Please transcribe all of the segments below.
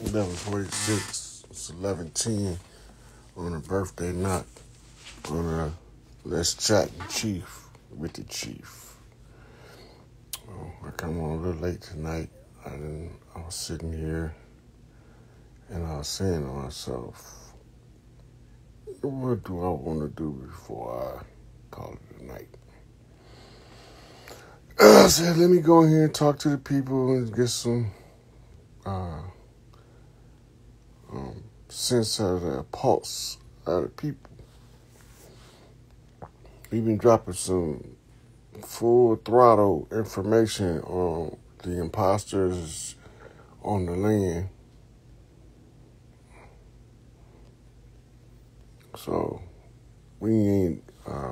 11:46. It's 11:10 on a birthday night. On Let's Chat and Chief with the Chief. I come on a little late tonight. I was sitting here and I was saying to myself, what do I want to do before I call it a night? I said, let me go ahead and talk to the people and get some sense of the pulse of the people. We've been dropping some full throttle information on the imposters on the land. So we ain't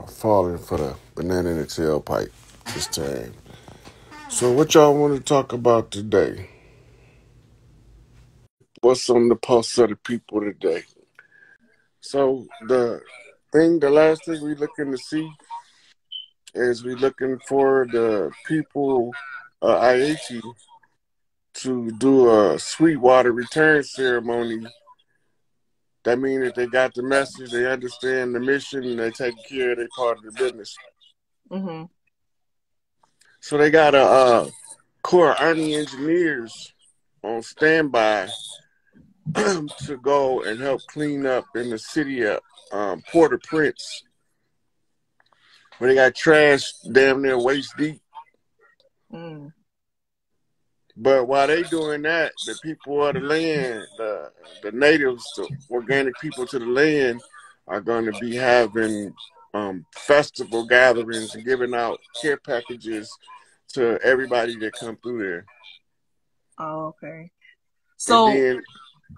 falling for the banana in the tailpipe this time. So what y'all want to talk about today? What's on the pulse of the people today? So the last thing we looking to see is we looking for the people, IAT, to do a Sweetwater return ceremony. That means that they got the message, they understand the mission, and they take care of their part of the business. Mm-hmm. So they got a Corps Army engineers on standby to go and help clean up in the city of Port-au-Prince, where they got trash damn near waist deep. Mm. But while they doing that, the people of the land, the natives, the organic people to the land, are going to be having festival gatherings and giving out care packages to everybody that come through there. Oh, okay. And So then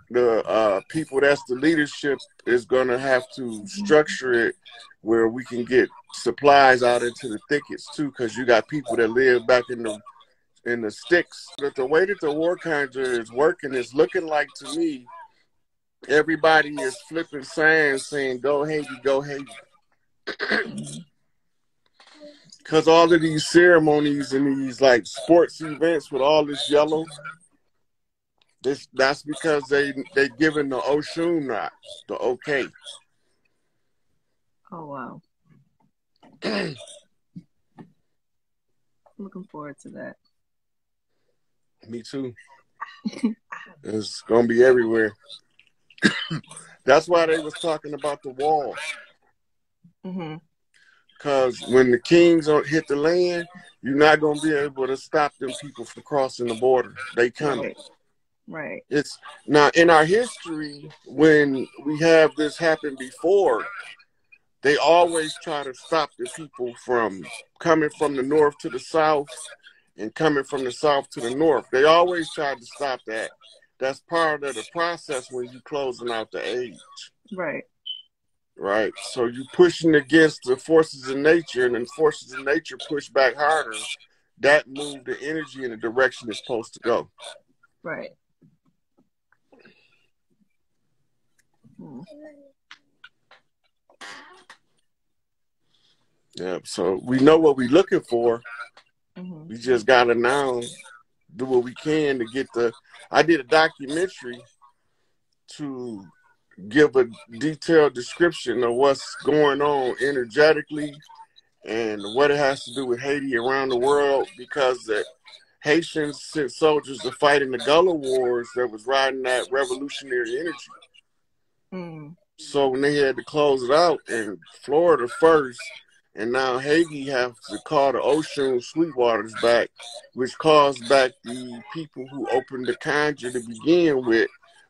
the people that's the leadership is going to have to structure it where we can get supplies out into the thickets too, because you got people that live back in the sticks. But the way that the war conjure is working is looking like, to me, everybody is flipping signs saying, go Haiti, go Haiti. Because all of these ceremonies and these like sports events with all this yellow, that's because they giving the Oshun not the okay. oh wow. Looking forward to that. Me too. It's gonna be everywhere. That's why they was talking about the wall. Mm-hmm. Because when the kings hit the land, you're not gonna be able to stop them people from crossing the border. They coming. Right. It's now in our history, when we have this happen before, they always try to stop the people from coming from the north to the south and coming from the south to the north. They always try to stop that. That's part of the process when you closing out the age. Right. Right. So you pushing against the forces of nature, and then forces of nature push back harder. That move the energy in the direction it's supposed to go. Right. Hmm. Yeah. So we know what we're looking for. Mm-hmm. We just gotta now do what we can to get the. I did a documentary to give a detailed description of what's going on energetically and what it has to do with Haiti around the world, because the Haitians sent soldiers to fight in the Gullah Wars that was riding that revolutionary energy. Mm. So when they had to close it out in Florida first, and now Haiti have to call the Oshun Sweetwaters back, which calls back the people who opened the conjure to begin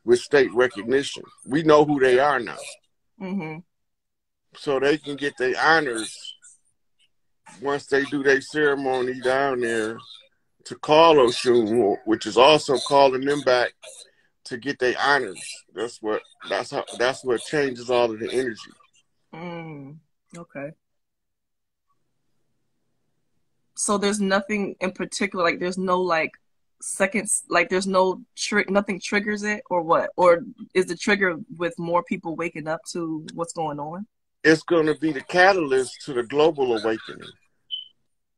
with state recognition. We know who they are now. Mm-hmm. So they can get their honors once they do their ceremony down there to call Oshun, which is also calling them back to get their honors. That's what changes all of the energy. Mm. Okay. So there's nothing in particular, like there's no like seconds, like there's no nothing triggers it, or what? Or is the trigger with more people waking up to what's going on? It's going to be the catalyst to the global awakening.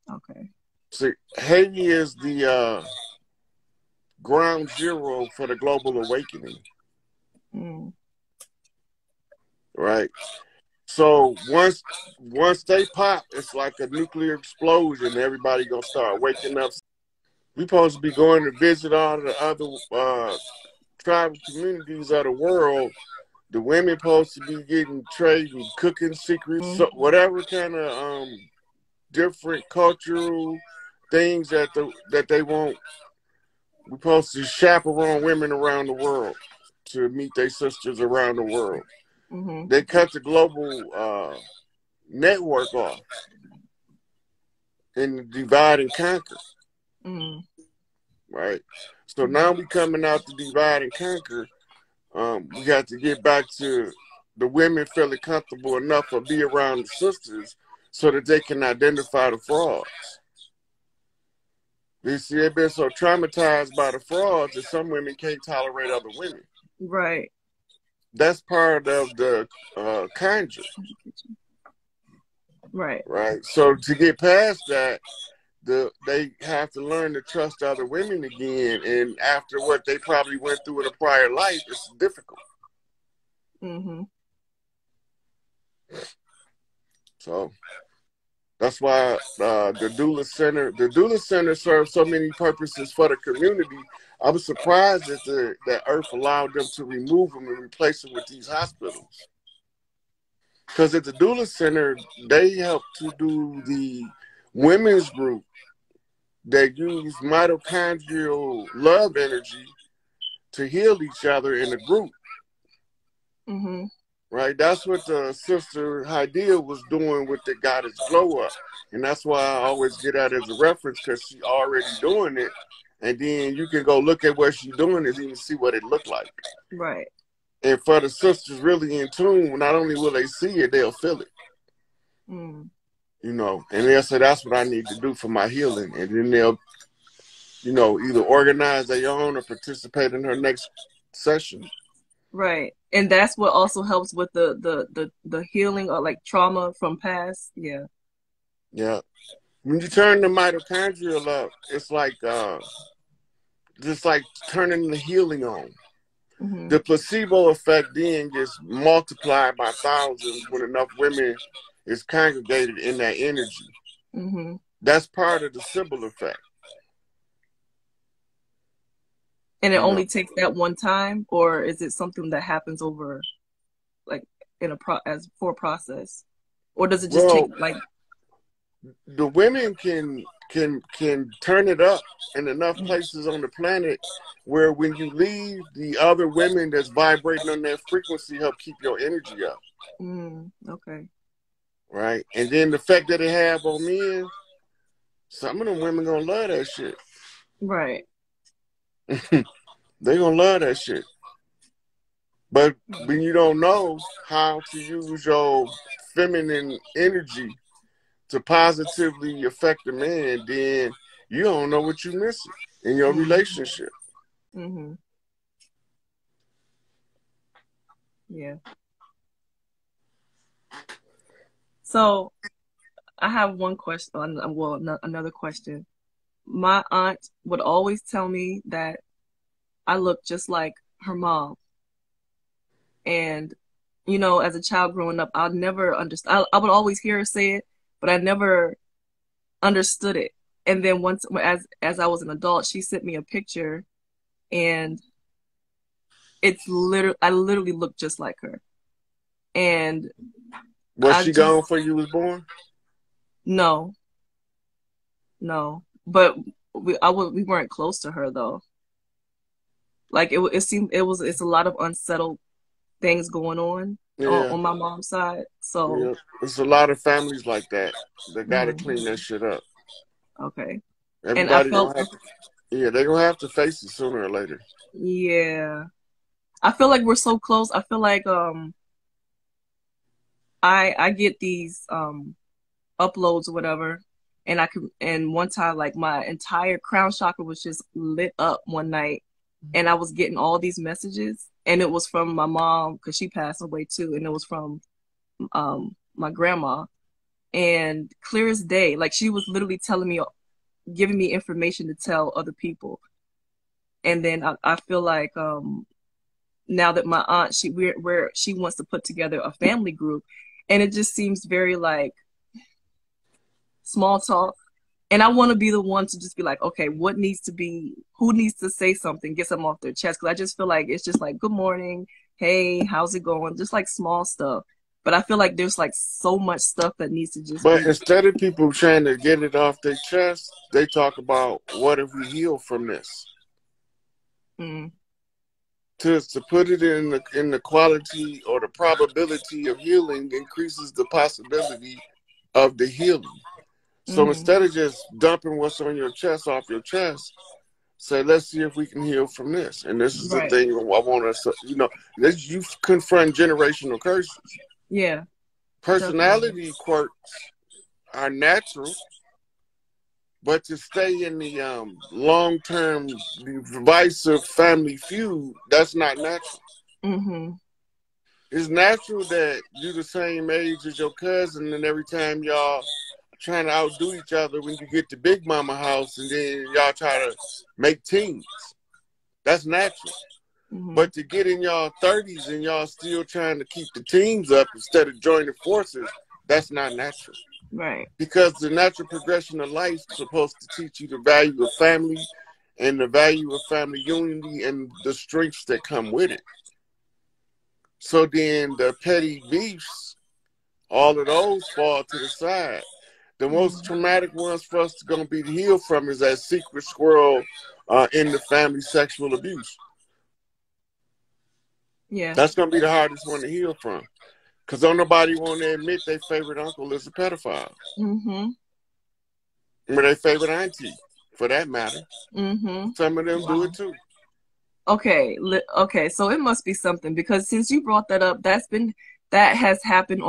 Okay. See, Haiti is the ground zero for the global awakening. Mm. Right? So once they pop, it's like a nuclear explosion. Everybody gonna start waking up. We supposed to be going to visit all the other tribal communities of the world. The women supposed to be getting trading cooking secrets, so whatever kind of different cultural things that they want. We're supposed to chaperone women around the world to meet their sisters around the world. Mm-hmm. They cut the global network off and divide and conquer. Mm-hmm. Right? So now we coming out to divide and conquer. We got to get back to the women feeling comfortable enough to be around the sisters so that they can identify the frauds. You see, they've been so traumatized by the frauds that some women can't tolerate other women. Right. That's part of the conjure. Right. Right. So to get past that, they have to learn to trust other women again. And after what they probably went through in a prior life, it's difficult. Mm-hmm. So that's why the doula center serves so many purposes for the community. I was surprised that Earth allowed them to remove them and replace them with these hospitals. Because at the doula center, they help to do the women's group that use mitochondrial love energy to heal each other in a group. Mm-hmm. Right? That's what the sister Hadiya was doing with the goddess glow up. And that's why I always get that as a reference, because she already doing it. And then you can go look at what she's doing and even see what it looked like. Right. And for the sisters really in tune, not only will they see it, they'll feel it. Mm. You know, and they'll say, that's what I need to do for my healing. And then they'll, you know, either organize their own or participate in her next session. Right. And that's what also helps with the healing or like trauma from past. Yeah. Yeah. When you turn the mitochondrial up, it's like just like turning the healing on. Mm-hmm. The placebo effect then gets multiplied by thousands when enough women is congregated in that energy. Mm-hmm. That's part of the Sybil effect. And it only takes that one time, or is it something that happens over, like, in a process, or does it just take like? The women can turn it up in enough places on the planet where when you leave, the other women that's vibrating on that frequency help keep your energy up. Okay. Right, and then the fact that it have on men, some of them women gonna love that shit. Right. They gonna love that shit. But when you don't know how to use your feminine energy to positively affect a man, then you don't know what you're missing in your relationship. Mm-hmm. Yeah. So I have one question. Well, another question. My aunt would always tell me that I look just like her mom. And, you know, as a child growing up, I'd never understand. I would always hear her say it, but I never understood it. And then once, as I was an adult, she sent me a picture, and I literally look just like her. And was she gone before you was born? No, but we weren't close to her though. Like it seemed it's a lot of unsettled things going on my mom's side. So there's a lot of families like that. They gotta clean that shit up. Okay. Everybody they're gonna have to face it sooner or later. Yeah. I feel like we're so close. I feel like I get these uploads or whatever, and one time like my entire crown chakra was just lit up one night, and I was getting all these messages, and it was from my mom because she passed away too, and it was from my grandma, and clear as day, like she was literally telling me, giving me information to tell other people. And then I feel like now that my aunt she wants to put together a family group, and it just seems very like small talk. And I want to be the one to just be like, okay, who needs to say something, get something off their chest? Because I just feel like it's just like, good morning, hey, how's it going? Just like small stuff. But I feel like there's like so much stuff that needs to just But be. instead of people trying to get it off their chest, they talk about, what if we heal from this? Mm. To put it in the quality or the probability of healing increases the possibility of the healing. So instead of just dumping what's on your chest off your chest, say, let's see if we can heal from this. And this is the thing I want us to, you confront generational curses. Yeah. Personality quirks are natural, but to stay in the long-term divisive family feud, that's not natural. Mm-hmm. It's natural that you're the same age as your cousin, and every time y'all trying to outdo each other when you get to Big Mama house, and then y'all try to make teams. That's natural. Mm-hmm. But to get in y'all 30s and y'all still trying to keep the teams up instead of joining forces, that's not natural. Right. Because the natural progression of life is supposed to teach you the value of family and the value of family unity and the strengths that come with it. So then the petty beefs, all of those fall to the side. The most traumatic ones for us going to be to heal from is that secret squirrel in the family sexual abuse. Yeah. That's going to be the hardest one to heal from. Because don't nobody want to admit their favorite uncle is a pedophile. Mm-hmm. Or their favorite auntie, for that matter. Mm-hmm. Some of them do it too. Okay. Okay. So it must be something, because since you brought that up, that has happened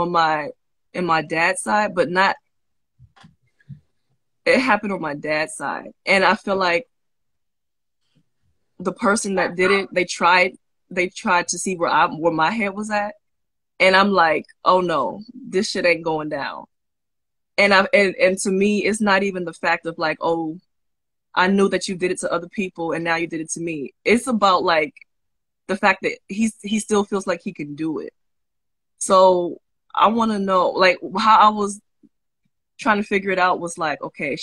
in my dad's side, but not. It happened on my dad's side, and I feel like the person that did it, they tried to see where my head was at, and I'm like, oh no, this shit ain't going down. And to me, it's not even the fact of like, oh, I knew that you did it to other people and now you did it to me. It's about like the fact that he still feels like he can do it. So I want to know, like, how I was trying to figure it out was like, okay,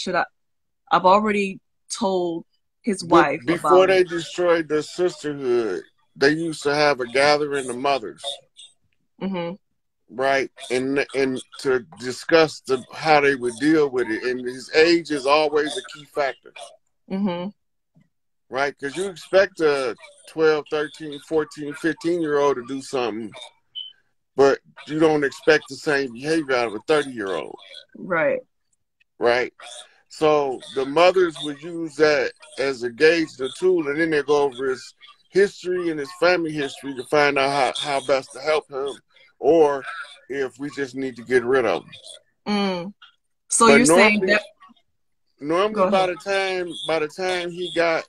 I've already told his wife before they it. destroyed the sisterhood, they used to have a gathering of mothers. Mm-hmm. Right, and to discuss how they would deal with it. And his age is always a key factor. Mm-hmm. Right, because you expect a 12, 13, 14, 15-year-old to do something, but you don't expect the same behavior out of a 30-year-old. Right. Right. So the mothers would use that as a gauge, the tool, and then they go over his history and his family history to find out how best to help him, or if we just need to get rid of him. So but you're saying that normally by the time he got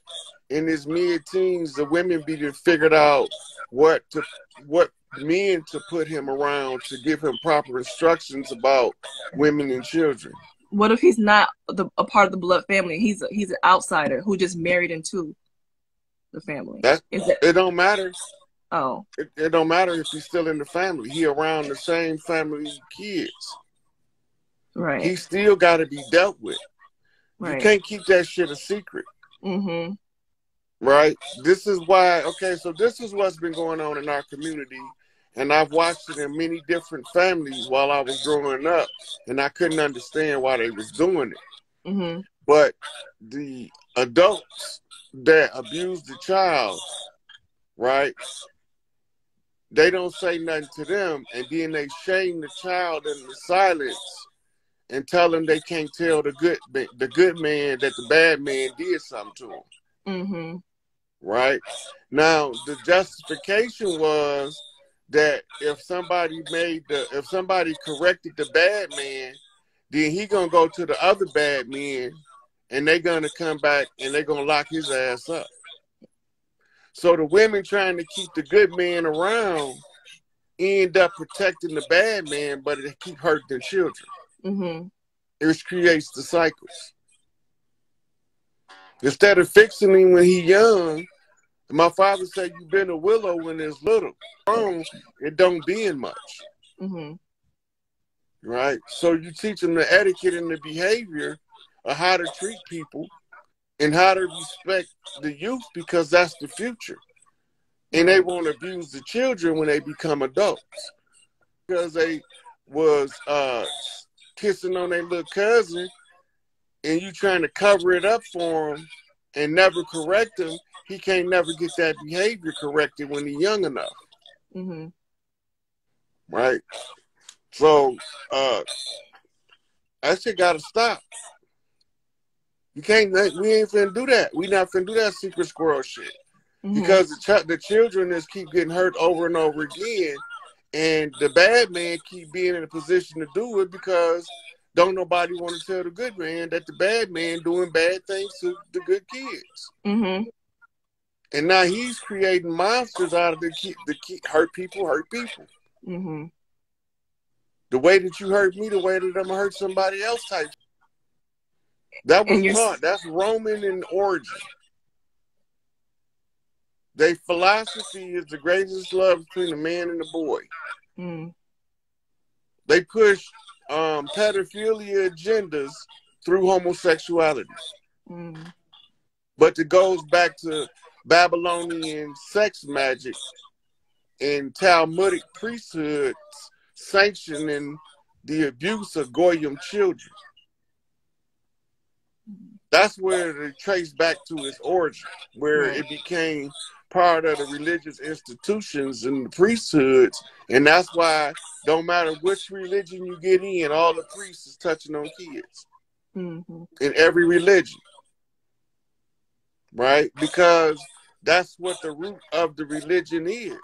in his mid-teens, the women be figured out what men to put him around to give him proper instructions about women and children. What if he's not a part of the blood family? He's an outsider who just married into the family. It don't matter. Oh. It don't matter if he's still in the family. He around the same family kids. Right. He still got to be dealt with. Right. You can't keep that shit a secret. Mm-hmm. Right? This is why, so this is what's been going on in our community. And I've watched it in many different families while I was growing up. And I couldn't understand why they was doing it. Mm-hmm. But the adults that abuse the child, right? They don't say nothing to them, and then they shame the child into silence and tell them they can't tell the good man that the bad man did something to him. Mm-hmm. Right? Now, the justification was that if somebody corrected the bad man, then he gonna go to the other bad men, and they gonna come back and they gonna lock his ass up. So the women trying to keep the good man around end up protecting the bad man, but it keep hurting the children. Mm-hmm. It creates the cycles. Instead of fixing him when he's young, My father said, "You been a willow when it's little. Grown, it don't be in much." Mm-hmm. Right? So you teach them the etiquette and the behavior of how to treat people and how to respect the youth, because that's the future. And they won't abuse the children when they become adults, because they was kissing on their little cousin, and you trying to cover it up for him and never correct him. He can't never get that behavior corrected when he's young enough. Mm-hmm. Right? So that shit gotta stop. You can't. We ain't finna do that. We not finna do that secret squirrel shit. Mm-hmm. Because the children just keep getting hurt over and over again, and the bad man keep being in a position to do it because don't nobody want to tell the good man that the bad man doing bad things to the good kids. Mm-hmm. And now he's creating monsters out of the hurt people. Mm-hmm. The way that you hurt me, the way that I'm gonna hurt somebody else type. That was taught. That's Roman in origin. Their philosophy is the greatest love between a man and a boy. Mm. They push pedophilia agendas through homosexuality. Mm. But it goes back to Babylonian sex magic and Talmudic priesthoods sanctioning the abuse of Goyim children. That's where it traced back to its origin, where it became part of the religious institutions and the priesthoods. And that's why don't matter which religion you get in, all the priests is touching on kids. Mm-hmm. In every religion. Right? Because that's what the root of the religion is.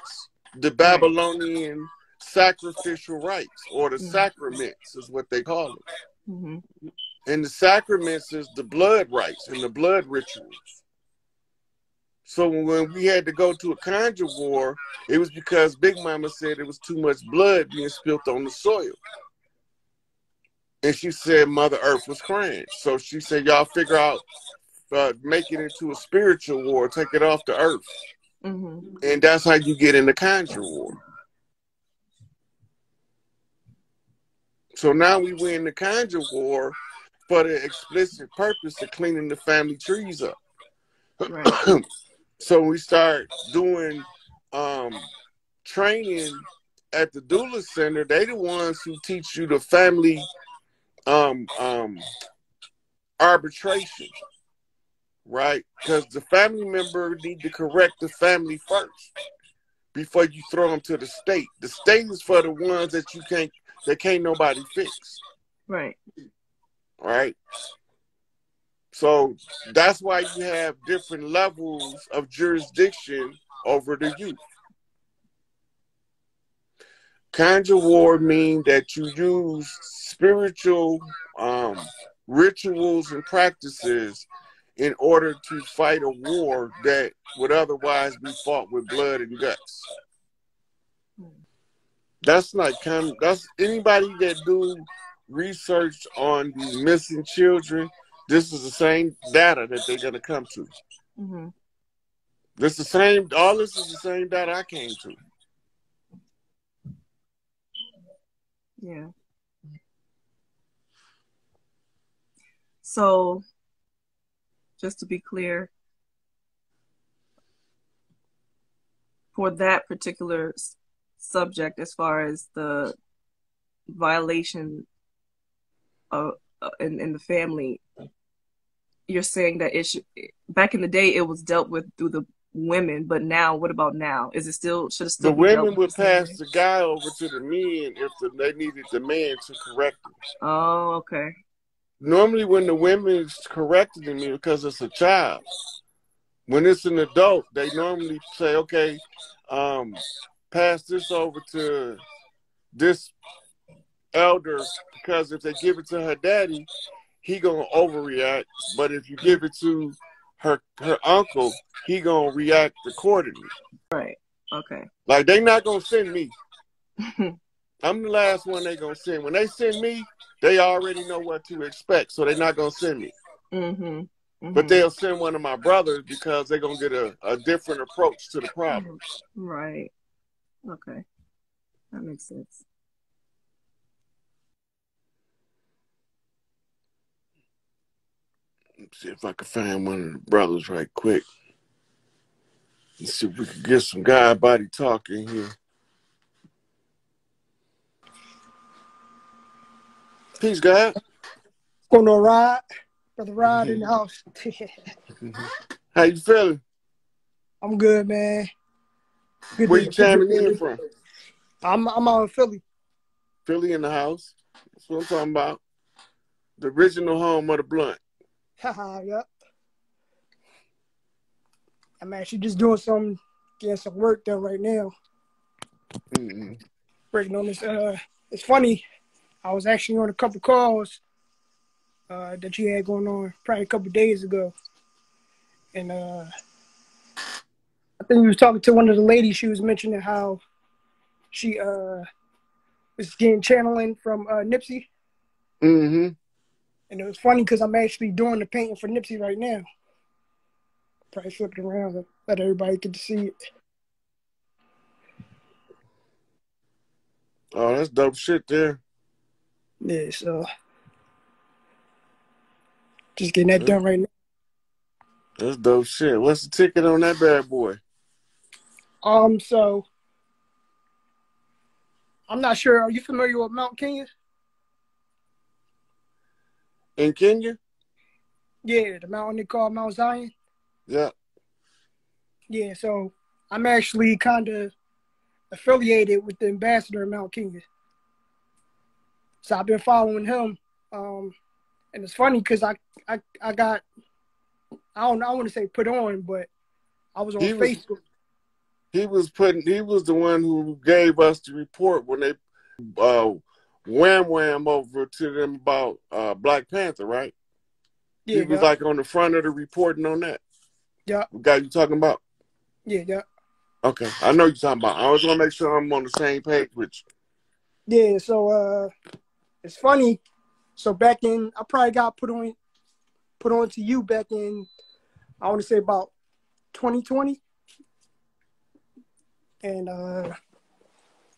The Babylonian sacrificial rites, or the sacraments is what they call them. Mm-hmm. And the sacraments is the blood rites and the blood rituals. So when we had to go to a conjure war, it was because Big Mama said it was too much blood being spilt on the soil. And she said Mother Earth was crying. So she said, y'all figure out, make it into a spiritual war, take it off the earth. Mm-hmm. And that's how you get in the conjure war. So now we win the conjure war for the explicit purpose of cleaning the family trees up. Right. So we start doing training at the doula center. They the ones who teach you the family arbitration, right? Because the family member need to correct the family first before you throw them to the state. The state is for the ones that can't nobody fix. Right. Right. So that's why you have different levels of jurisdiction over the youth. Conjure war mean that you use spiritual rituals and practices in order to fight a war that would otherwise be fought with blood and guts. That's anybody that do research on these missing children. This is the same data that they're gonna come to. Mm-hmm. All this is the same data I came to. Yeah. So, just to be clear, for that particular subject, as far as the violation of in the family, you're saying that back in the day it was dealt with through the women, but now, what about now? Should it still the be women dealt with would pass the guy over to the men if they needed the man to correct them? Oh, okay. Normally when the women's correcting me because it's a child, when it's an adult, they normally say, okay, pass this over to this elder, because if they give it to her daddy, he gonna overreact. But if you give it to her uncle, he gonna react accordingly. Right. Okay. Like, they not gonna send me. I'm the last one they gonna send. When they send me, they already know what to expect, so they're not gonna send me. Mm-hmm. But they'll send one of my brothers because they're going to get a different approach to the problem. Right. Okay. That makes sense. Let's see if I can find one of the brothers right quick. Let's see if we can get some guy body talk in here. Peace, God. Going on, Rod? Brother Rod in the house. How you feeling? I'm good, man. Good. Where you chiming in from? I'm out in Philly. Philly in the house. That's what I'm talking about. The original home of the blunt. Haha, yep. I'm actually just doing getting some work done right now. Working on this. It's funny. I was actually on a couple calls that you had going on probably a couple days ago. And I think you was talking to one of the ladies. She was mentioning how she was getting channeling from Nipsey. Mm-hmm. And it was funny because I'm actually doing the painting for Nipsey right now. Probably flip it around and let everybody get to see it. Oh, that's dope shit there. Yeah, so just getting that done right now. That's dope shit. What's the ticket on that bad boy? So I'm not sure. Are you familiar with Mount Kenya? In Kenya? Yeah, the mountain they call Mount Zion. Yeah. Yeah, so I'm actually kind of affiliated with the ambassador of Mount Kenya. So I've been following him. And it's funny because I got, I want to say put on, but I was on Facebook. He was the one who gave us the report when they wham over to them about Black Panther, right? Yeah, he was like on the front of the reporting on that. Yeah. The guy you talking about? Yeah. Okay, I know you're talking about. I always want to make sure I'm on the same page with you. Yeah, so it's funny. So back in, I probably got put on to you back in, I want to say about 2020. And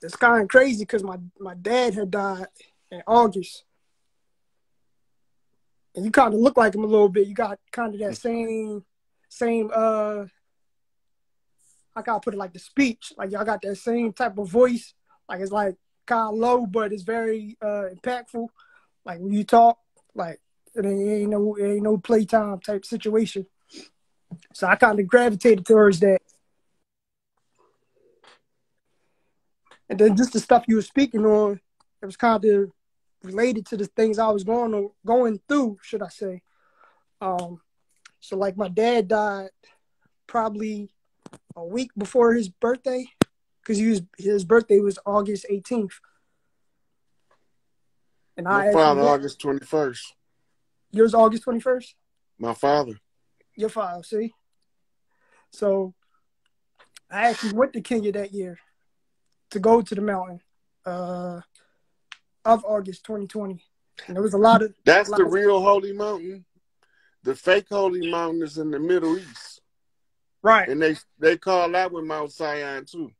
it's kind of crazy because my dad had died in August. And you kind of look like him a little bit. You got kind of that same I gotta put it like the speech. Like y'all got that same type of voice. Like it's like kind of low, but it's very impactful. Like when you talk, like it ain't no playtime type situation. So I kind of gravitated towards that. And then just the stuff you were speaking on, it was kind of related to the things I was going through, should I say. So like my dad died probably a week before his birthday, because his birthday was August 18th. And my father, August 21st. Yours August 21st? My father. Your father, see? So I actually went to Kenya that year to go to the mountain of August 2020. And there was a lot of... That's the real holy mountain. The fake holy mountain is in the Middle East. Right. And they call that one Mount Zion too.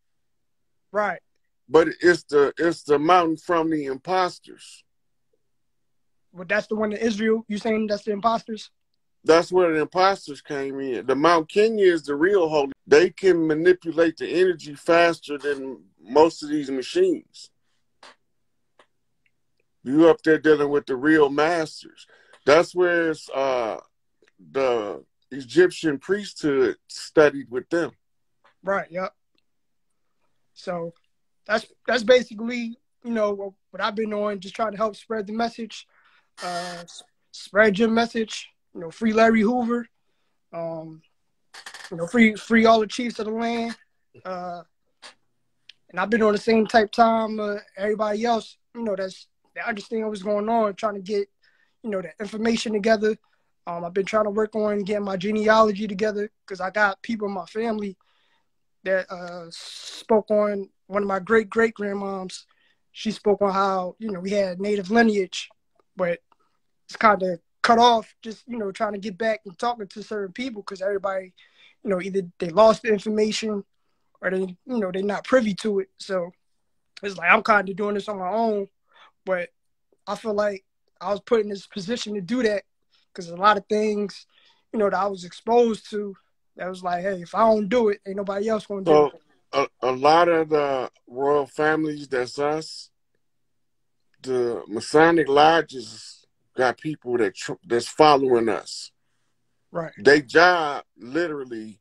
Right. But it's the mountain from the imposters. Well, that's the one in Israel. You saying that's the imposters? That's where the imposters came in. The Mount Kenya is the real holy. They can manipulate the energy faster than most of these machines. You up there dealing with the real masters. That's where the Egyptian priesthood studied with them. Right, yep. So that's basically, what I've been on, just trying to help spread the message, spread your message, free Larry Hoover, free all the chiefs of the land. And I've been on the same type time everybody else, that understand what's going on, trying to get, that information together. I've been trying to work on getting my genealogy together because I got people in my family that spoke on one of my great-great-grandmoms. She spoke on how, we had native lineage, but it's kind of cut off, just, trying to get back and talking to certain people because everybody, either they lost the information or they, they're not privy to it. So it's like I'm kind of doing this on my own, but I feel like I was put in this position to do that because a lot of things, that I was exposed to, that was like, hey, if I don't do it, ain't nobody else going to do it. A lot of the royal families, that's us, the Masonic lodges got people that's following us. Right. Their job literally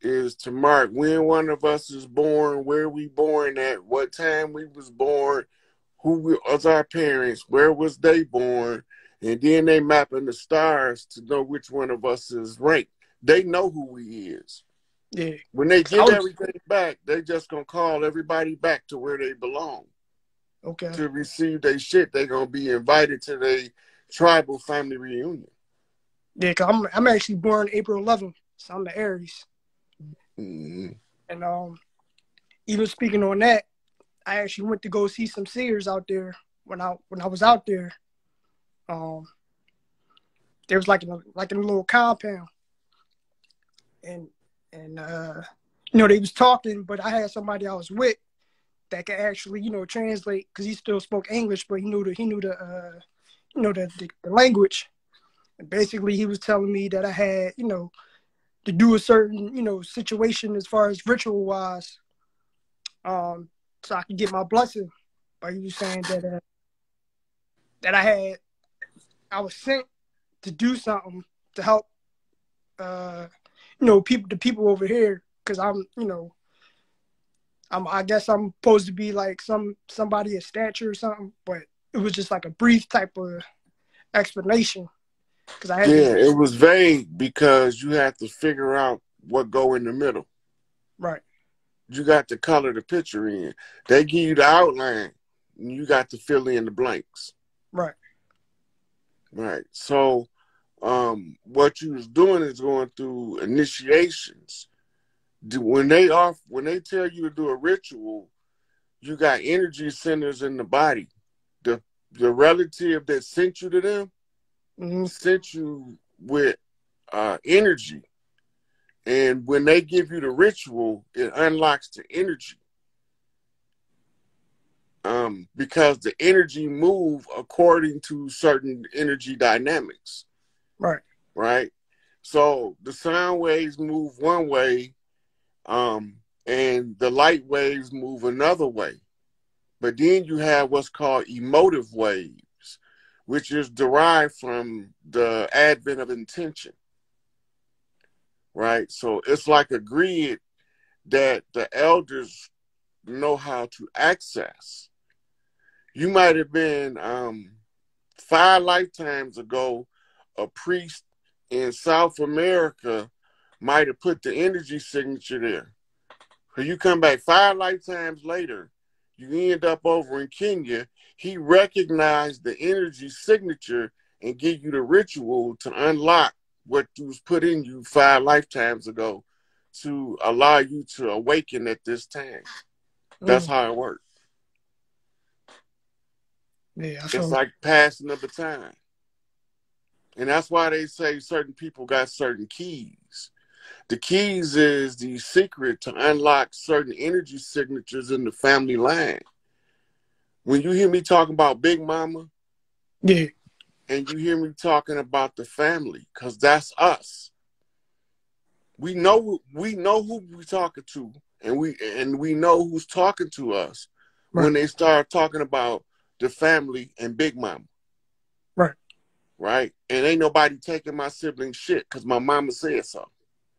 is to mark when one of us is born, where we born at, what time we was born, who was our parents, where was they born, and then they mapping the stars to know which one of us is ranked. They know who we is. Yeah. When they give everything back, they just gonna call everybody back to where they belong. Okay. To receive their shit, they gonna be invited to their tribal family reunion. Yeah, cause I'm actually born April 11th, so I'm the Aries. Mm-hmm. And even speaking on that, I actually went to go see some seers out there when I was out there. There was like in a little compound, and they was talking, but I had somebody I was with that could actually translate because he still spoke English, but he knew the language. And basically, he was telling me that I had to do a certain situation as far as ritual wise, so I could get my blessing. But he was saying that I was sent to do something to help the people over here because I guess I'm supposed to be like somebody of stature or something, but it was just like a brief type of explanation. It was vague because you have to figure out what go in the middle. Right. You got to color the picture in. They give you the outline, and you got to fill in the blanks. Right. Right. So, what you was doing is going through initiations. When they tell you to do a ritual, you got energy centers in the body. The relative that sent you to them sent you with energy. And when they give you the ritual, it unlocks the energy. Because the energy move according to certain energy dynamics. Right. Right. So the sound waves move one way, and the light waves move another way. But then you have what's called emotive waves, which is derived from the advent of intention. Right? So it's like a grid that the elders know how to access. You might have been 5 lifetimes ago, a priest in South America might have put the energy signature there. So you come back 5 lifetimes later, you end up over in Kenya, he recognized the energy signature and give you the ritual to unlock what was put in you 5 lifetimes ago to allow you to awaken at this time. That's how it works. Yeah, it's like passing the baton. And that's why they say certain people got certain keys. The keys is the secret to unlock certain energy signatures in the family line. When you hear me talking about Big Mama, yeah, and you hear me talking about the family, because that's us. We know who we're talking to, and we know who's talking to us when they start talking about the family and Big Mama. Right? And ain't nobody taking my sibling shit because my mama said so.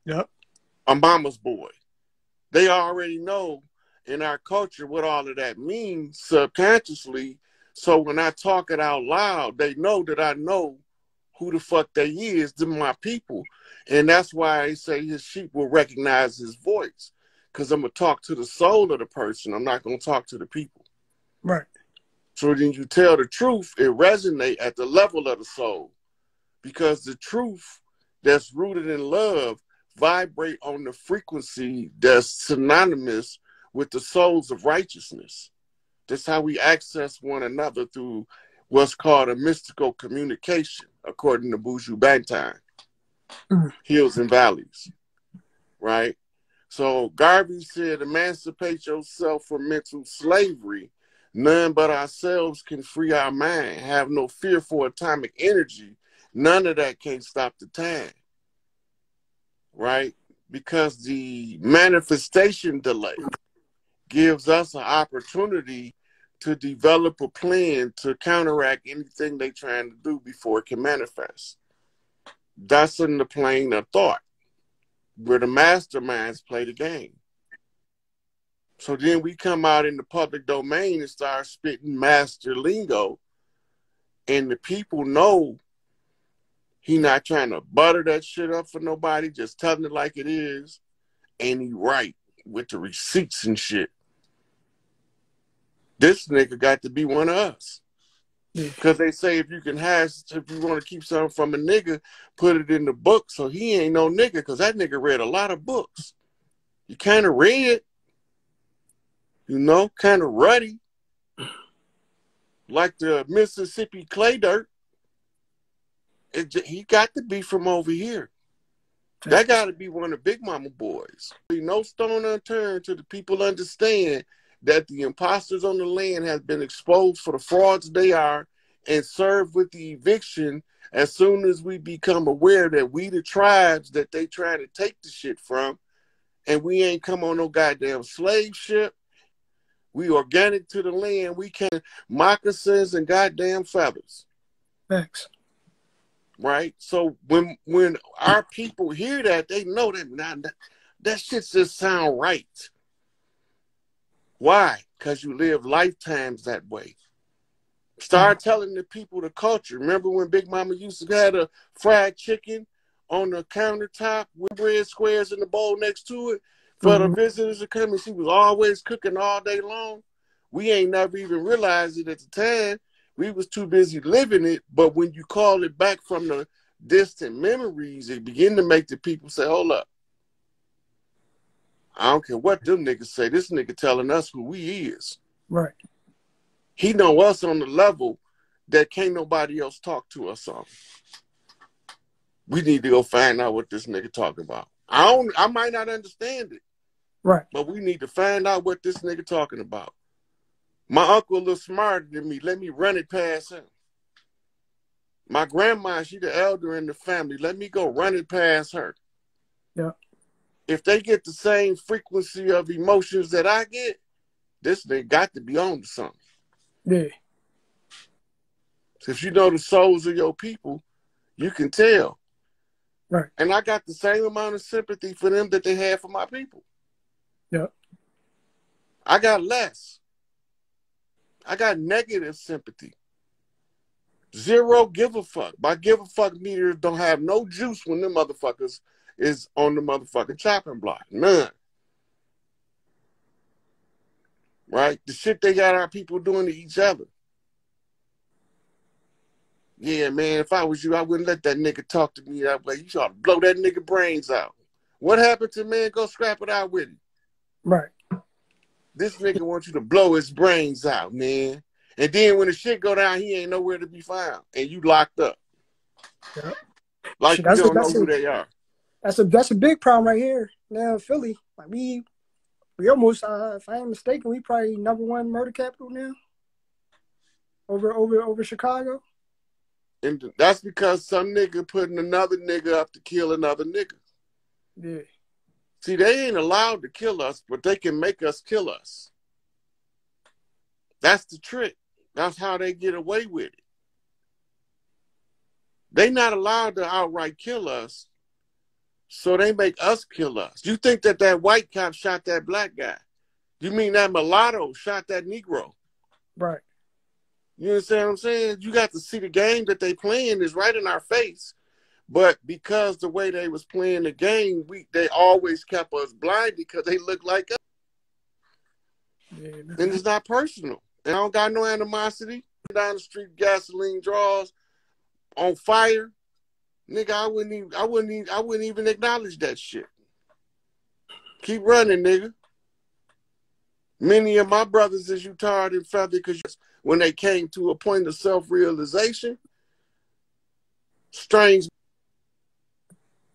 Yep. I'm mama's boy. They already know in our culture what all of that means subconsciously. So when I talk it out loud, they know that I know who the fuck they is, them my people. And that's why I say his sheep will recognize his voice. Because I'm going to talk to the soul of the person. I'm not going to talk to the people. Right. So then you tell the truth, it resonates at the level of the soul. Because the truth that's rooted in love vibrate on the frequency that's synonymous with the souls of righteousness. That's how we access one another through what's called a mystical communication, according to Buju Banton, Hills and Valleys, right? So Garvey said, emancipate yourself from mental slavery. None but ourselves can free our mind. Have no fear for atomic energy. None of that can stop the time, right? Because the manifestation delay gives us an opportunity to develop a plan to counteract anything they're trying to do before it can manifest. That's in the plane of thought, where the masterminds play the game. So then we come out in the public domain and start spitting master lingo, and the people know he not trying to butter that shit up for nobody, just telling it like it is, and he right with the receipts and shit. This nigga got to be one of us. Because they say if you want to keep something from a nigga, put it in the book, so he ain't no nigga, because that nigga read a lot of books. He kind of read, kind of ruddy, like the Mississippi clay dirt. He got to be from over here. That got to be one of Big Mama boys. No stone unturned till the people understand that the imposters on the land have been exposed for the frauds they are and served with the eviction as soon as we become aware that we the tribes that they try to take the shit from, and we ain't come on no goddamn slave ship. We organic to the land. We can moccasins and goddamn feathers. Thanks. Right? So when our people hear that, they know that shit just sound right. Why? Because you live lifetimes that way. Start telling the people the culture. Remember when Big Mama used to have a fried chicken on the countertop with red squares in the bowl next to it for the visitors to come, and she was always cooking all day long? We ain't never even realized it at the time. We was too busy living it, but when you call it back from the distant memories, it begin to make the people say, hold up. I don't care what them niggas say. This nigga telling us who he is. Right. He know us on the level that can't nobody else talk to us on. We need to go find out what this nigga talking about. I might not understand it. Right. But we need to find out what this nigga talking about. My uncle a little smarter than me. Let me run it past him. My grandma, she the elder in the family. Let me go run it past her. Yeah. If they get the same frequency of emotions that I get, this nigga got to be on to something. Yeah. So if you know the souls of your people, you can tell. Right. And I got the same amount of sympathy for them that they have for my people. Yeah. I got less. I got negative sympathy. Zero give a fuck. My give a fuck meters don't have no juice when them motherfuckers is on the motherfucking chopping block. None. Right? The shit they got our people doing to each other. Yeah, man, if I was you, I wouldn't let that nigga talk to me that way. You ought to blow that nigga brains out. What happened to man? Go scrap it out with him. Right. This nigga wants you to blow his brains out, man. And then when the shit go down, he ain't nowhere to be found. And you locked up. Yep. Like you don't know who they are. That's a big problem right here now in Philly. Like we almost, if I ain't mistaken, we probably #1 murder capital now. Over Chicago. And that's because some nigga putting another nigga up to kill another nigga. Yeah. See, they ain't allowed to kill us, but they can make us kill us. That's the trick. That's how they get away with it. They not allowed to outright kill us, so they make us kill us. You think that white cop shot that black guy? You mean that mulatto shot that Negro? Right. You understand what I'm saying? You got to see the game that they playing is right in our face. But because the way they was playing the game, they always kept us blind because they look like us. Yeah, and it's not personal. And I don't got no animosity. Down the street, gasoline draws on fire. Nigga, I wouldn't even acknowledge that shit. Keep running, nigga. Many of my brothers is you tarred and feathered because when they came to a point of self-realization, strange.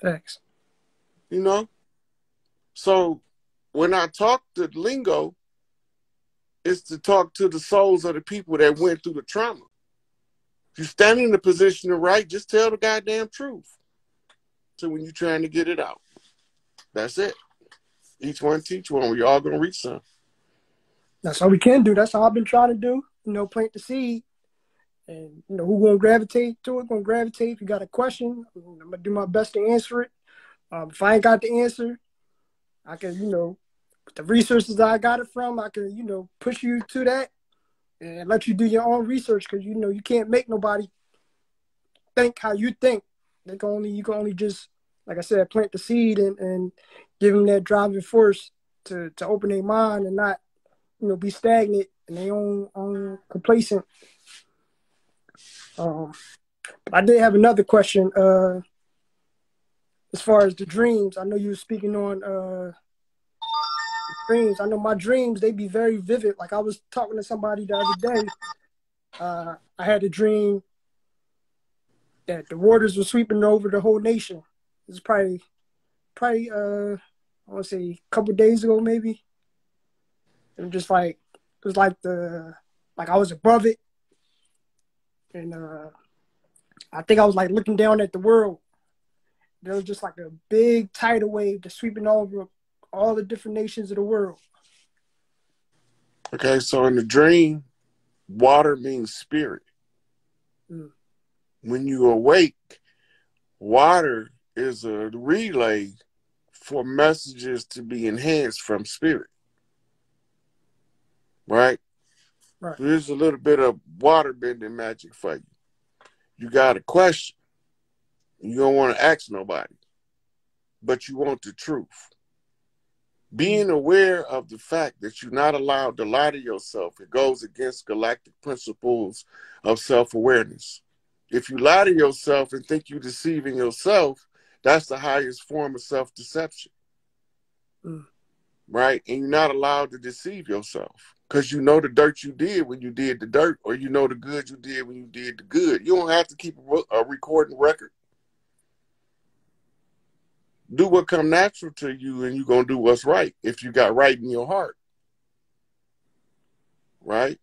Thanks. You know? So when I talk to lingo, it's to talk to the souls of the people that went through the trauma. If you stand in the position to write, just tell the goddamn truth. So when you're trying to get it out, that's it. Each one teach one. We all gonna reach some. That's all we can do. That's all I've been trying to do. You know, plant the seed. And, you know, who gonna gravitate to it, gonna gravitate. If you got a question, I'm gonna do my best to answer it. If I ain't got the answer, I can, you know, with the resources that I got it from, I can, you know, push you to that and let you do your own research, because, you know, you can't make nobody think how you think. You can only just, like I said, plant the seed and give them that driving force to open their mind and not, you know, be stagnant and their own complacent. I did have another question. As far as the dreams, I know you were speaking on dreams. I know my dreams, they be very vivid. Like I was talking to somebody the other day. I had a dream that the waters were sweeping over the whole nation. It was probably I want to say a couple of days ago, maybe. And just like it was like I was above it, and I think I was like looking down at the world. There was just like a big tidal wave just sweeping over all the different nations of the world. Okay, so in the dream, water means spirit. Mm. When you awake, water is a relay for messages to be enhanced from spirit. Right? Right. Here's a little bit of water bending magic for you. You got a question. You don't want to ask nobody, but you want the truth. Being aware of the fact that you're not allowed to lie to yourself, it goes against galactic principles of self-awareness. If you lie to yourself and think you're deceiving yourself, that's the highest form of self-deception. Mm. Right? And you're not allowed to deceive yourself because you know the dirt you did when you did the dirt, or you know the good you did when you did the good. You don't have to keep a recording record. Do what come natural to you, and you're going to do what's right if you got right in your heart. Right?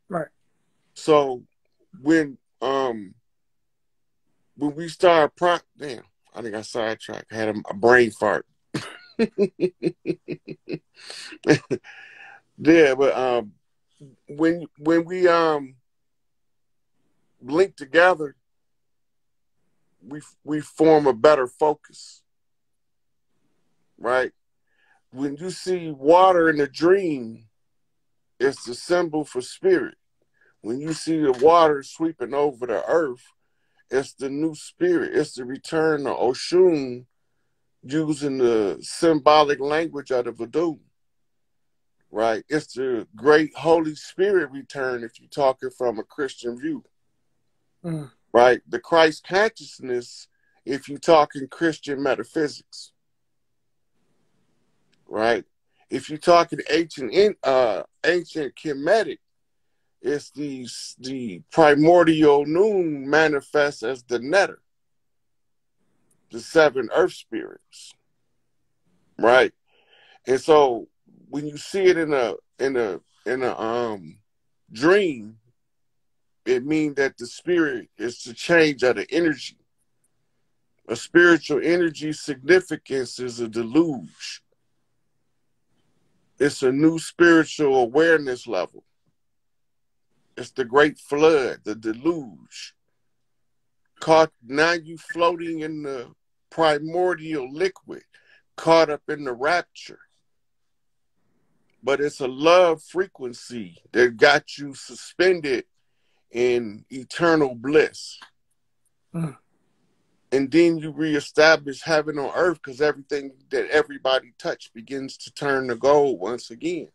Right. So when we start damn, I think I sidetracked. I had a brain fart. Yeah, but when we link together, we form a better focus. Right? When you see water in a dream, it's the symbol for spirit. When you see the water sweeping over the earth, it's the new spirit. It's the return of Oshun, using the symbolic language of the Voodoo. Right? It's the great Holy Spirit return if you're talking from a Christian view. Mm. Right? The Christ consciousness if you're talking Christian metaphysics. Right? If you're talking ancient Kemetic, it's the primordial noon manifests as the netter, the seven earth spirits. Right? And so when you see it in a dream, it means that the spirit is the change of the energy. A spiritual energy significance is a deluge. It's a new spiritual awareness level. It's the great flood, the deluge. Now you floating in the primordial liquid, caught up in the rapture. But it's a love frequency that got you suspended in eternal bliss. Mm. And then you reestablish heaven on earth because everything that everybody touched begins to turn to gold once again.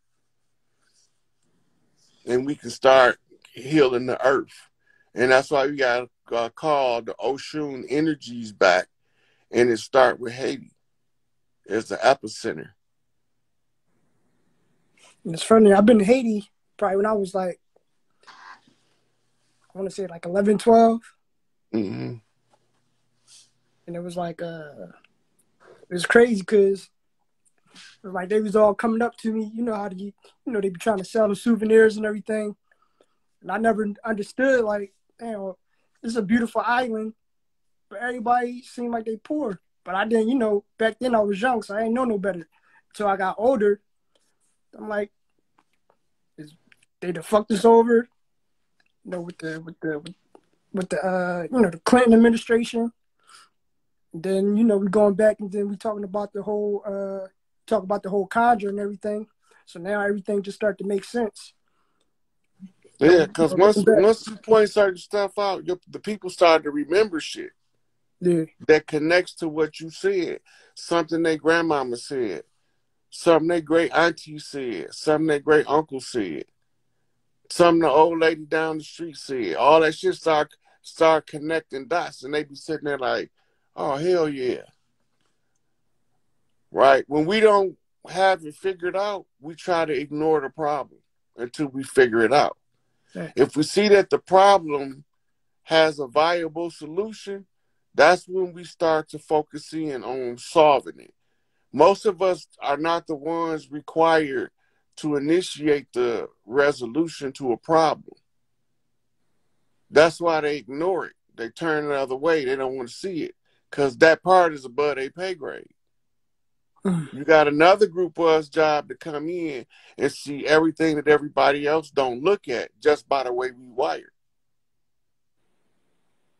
And we can start healing the earth. And that's why we got called the Oshun energies back. And it start with Haiti as the epicenter. And it's funny, I've been to Haiti probably when I was like want to say like 11, 12. Mm-hmm. And it was like, it was crazy because like they was all coming up to me. You know how they be trying to sell the souvenirs and everything. And I never understood, like, damn, this is a beautiful island, but everybody seemed like they poor. But I didn't, back then I was young, so I didn't know no better. Until I got older, I'm like, they done fucked us over, with the the Clinton administration. And then, we going back and then we talking about the whole conjure and everything. So now everything just started to make sense. Yeah, because once you point certain stuff out, the people start to remember shit. Yeah. That connects to what you said. Something their grandmama said. Something their great auntie said. Something their great uncle said. Something the old lady down the street said. All that shit start connecting dots, and they be sitting there like, oh, hell yeah. Right? When we don't have it figured out, we try to ignore the problem until we figure it out. Yeah. If we see that the problem has a viable solution, that's when we start to focus in on solving it. Most of us are not the ones required to initiate the resolution to a problem. That's why they ignore it. They turn the other way. They don't want to see it because that part is above their pay grade. You got another group of us job to come in and see everything that everybody else don't look at just by the way we wired.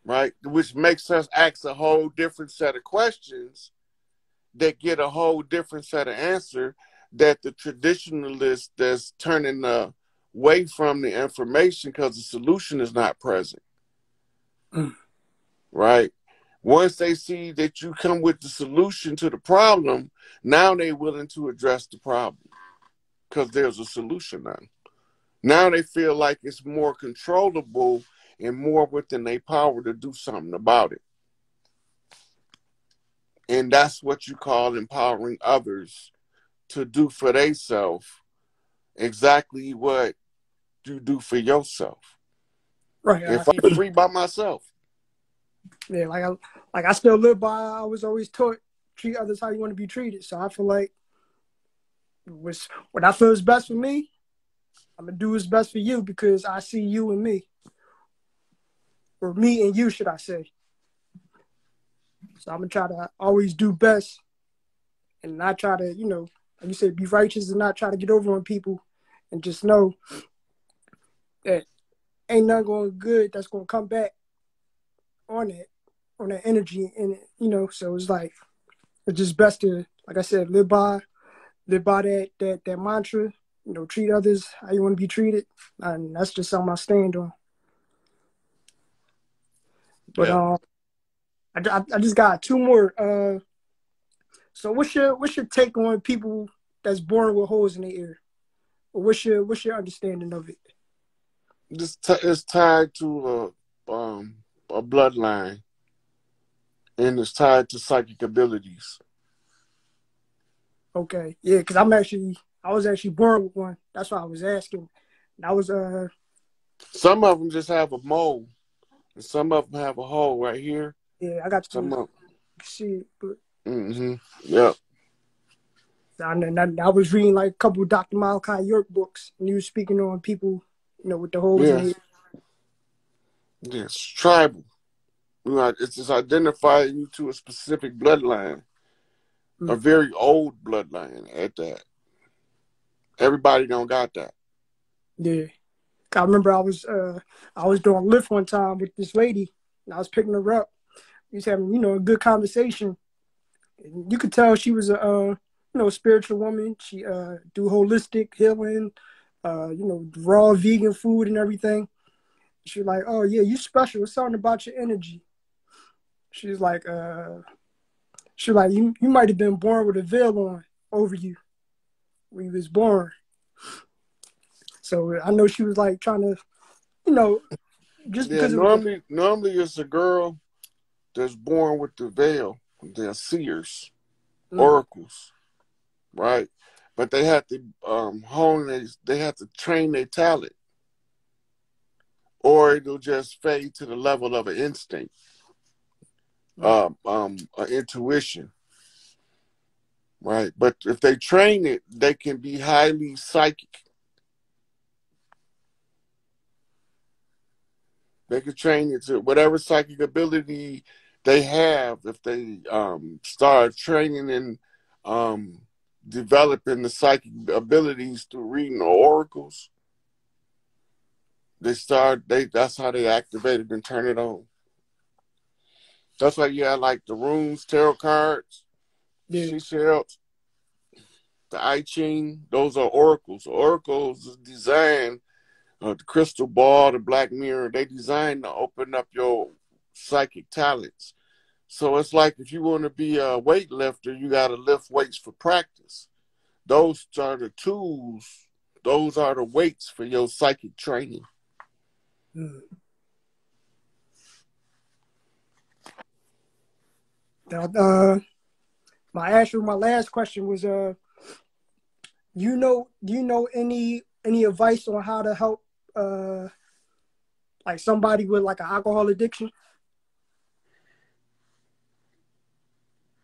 Right? Which makes us ask a whole different set of questions that get a whole different set of answer that the traditionalist that's turning away from the information because the solution is not present. Right? Once they see that you come with the solution to the problem, now they're willing to address the problem because there's a solution now. Now they feel like it's more controllable and more within their power to do something about it. And that's what you call empowering others to do for themselves exactly what you do for yourself. Right. If I'm free by myself. Yeah, like I still live by, I was always taught, treat others how you want to be treated. So I feel like what I feel is best for me, I'm going to do what's best for you because I see you and me. Or me and you, should I say. So I'm going to try to always do best and not try to, like you said, be righteous and not try to get over on people and just know that ain't nothing going good that's going to come back on that energy and so it's like it's just best to, like I said, live by that mantra, treat others how you want to be treated, and that's just something I stand on. But yeah. I just got two more. So what's your take on people that's born with holes in their ear? Or what's your understanding of it? It's tied to a bloodline, and it's tied to psychic abilities. Okay, yeah, because I was actually born with one. That's why I was asking. That was Some of them just have a mole, and some of them have a hole right here. yeah, I got Some to of see it, but yep. I was reading like a couple of Dr. Malachi York books, and he was speaking on people, with the holes in Yeah. their. Yeah, it's tribal. It's just identifying you to a specific bloodline, a very old bloodline at that. Everybody don't got that. Yeah, I remember I was doing Lyft one time with this lady, and I was picking her up. We was having a good conversation. And you could tell she was a spiritual woman. She do holistic healing, raw vegan food and everything. She was like, "Oh yeah, you special. It's something about your energy." She was like, you might have been born with a veil on over you when you was born. So I know she was like trying to, just because it was normally it's a girl that's born with the veil. They're seers, oracles, right? But they have to they have to train their talent. or it'll just fade to the level of an instinct, an intuition, right? But if they train it, they can be highly psychic. They can train it to whatever psychic ability they have. If they start training and developing the psychic abilities through reading the oracles, that's how they activate it and turn it on. That's why you have like the runes, tarot cards, seashells, the I Ching. Those are oracles. Oracles is designed, the crystal ball, the black mirror. They designed to open up your psychic talents. So it's like if you want to be a weightlifter, you got to lift weights for practice. Those are the tools. Those are the weights for your psychic training. My last question was, do you know any advice on how to help like somebody with like an alcohol addiction?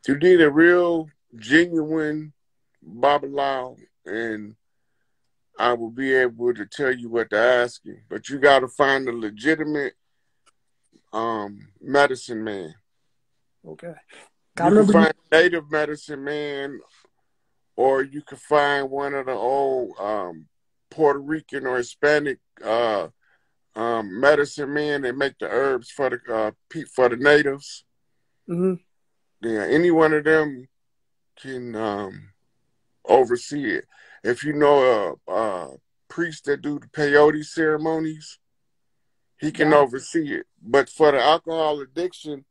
You need a real, genuine Babalawo, and I will be able to tell you what to ask you. But you got to find a legitimate medicine man. Okay. You can find a native medicine man, or you can find one of the old Puerto Rican or Hispanic medicine men that make the herbs for the natives. Mm-hmm. Yeah, any one of them can oversee it. If you know a priest that do the peyote ceremonies, he can oversee it. But for the alcohol addiction,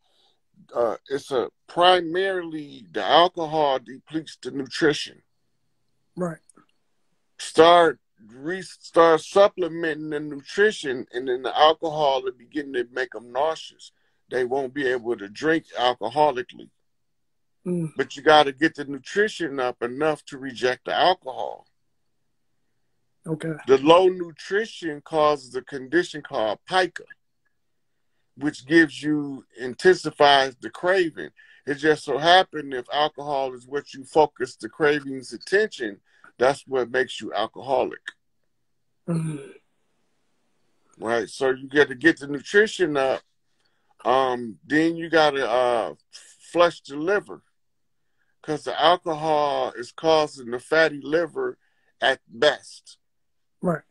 it's primarily the alcohol depletes the nutrition. Right. Start supplementing the nutrition, and then the alcohol will begin to make them nauseous. They won't be able to drink alcoholically. But you got to get the nutrition up enough to reject the alcohol. Okay. The low nutrition causes a condition called pica, which intensifies the craving. It just so happened if alcohol is what you focus the craving's attention, that's what makes you alcoholic. Right? So you got to get the nutrition up. Then you got to flush the liver, because the alcohol is causing the fatty liver at best. Right.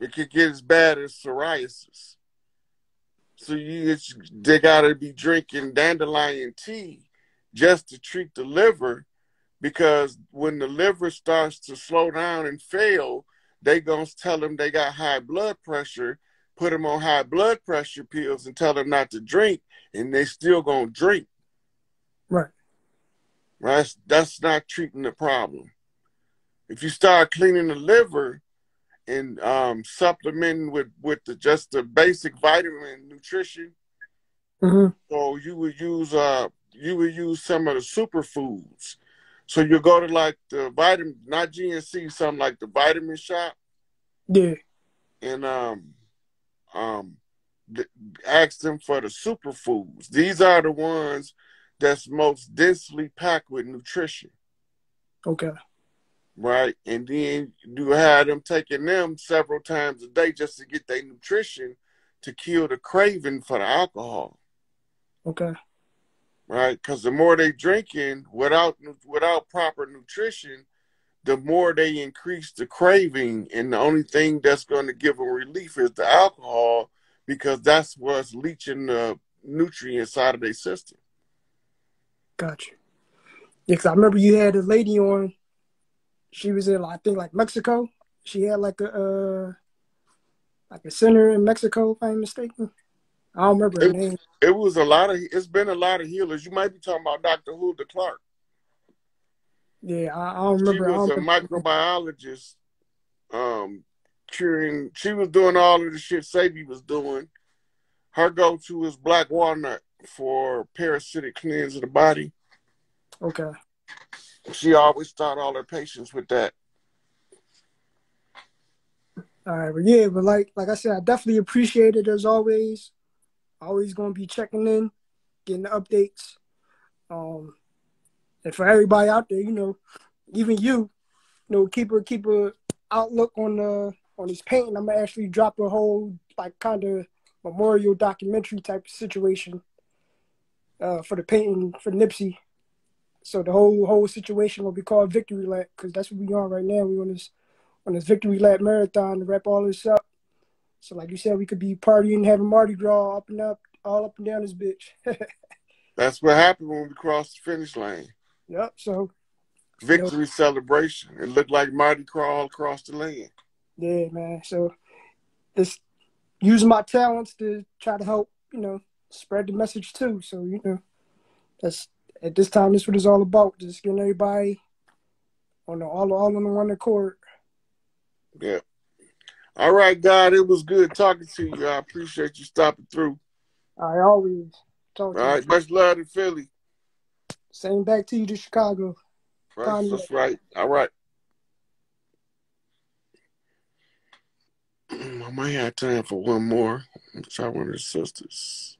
It could get as bad as psoriasis. So they got to be drinking dandelion tea just to treat the liver, because when the liver starts to slow down and fail, they going to tell them they got high blood pressure, put them on high blood pressure pills and tell them not to drink, and they still going to drink. Right. Right? That's not treating the problem. If you start cleaning the liver and supplementing with just the basic vitamin nutrition, so you would use some of the superfoods. So you go to like the vitamin, not GNC, something like the Vitamin Shop. Yeah. And ask them for the superfoods. These are the ones that's most densely packed with nutrition. Okay. Right? And then you have them taking them several times a day just to get their nutrition to kill the craving for the alcohol. Okay. Right? Because the more they drinking without proper nutrition, the more they increase the craving, and the only thing that's going to give them relief is the alcohol, because that's what's leaching the nutrients out of their system. Gotcha. Yeah, because I remember you had a lady on. She was in, I think, like Mexico. She had like a center in Mexico, if I'm mistaken. I don't remember her name. It's been a lot of healers. You might be talking about Dr. Hulda Clark. Yeah, I don't remember. She was a microbiologist, curing. She was doing all of the shit Sadie was doing. Her go-to is black walnut for parasitic cleanse of the body. Okay. She always start all her patients with that. All right, but yeah, but like I said, I definitely appreciate it as always. Always gonna be checking in, getting the updates. Um, and for everybody out there, even keep a outlook on this painting. I'm gonna actually drop a whole like kind of memorial documentary type of situation for the painting for Nipsey. So the whole situation will be called Victory Lap because that's what we on right now. We on this Victory Lap marathon to wrap all this up. So like you said, we could be partying, having Mardi Gras all up and down this bitch. That's what happened when we crossed the finish line. Yep. So Victory celebration. It looked like Mardi Gras all across the land. yeah, man. So this using my talents to try to help, spread the message too. So that's at this time. That's what it's all about. Just getting everybody all on the one accord. Yeah. All right, God. It was good talking to you. I appreciate you stopping through. I always talk to All you. right. Much love to Philly. Same back to you to Chicago. Right. That's right. All right. I might have time for one more. Try one of the sisters.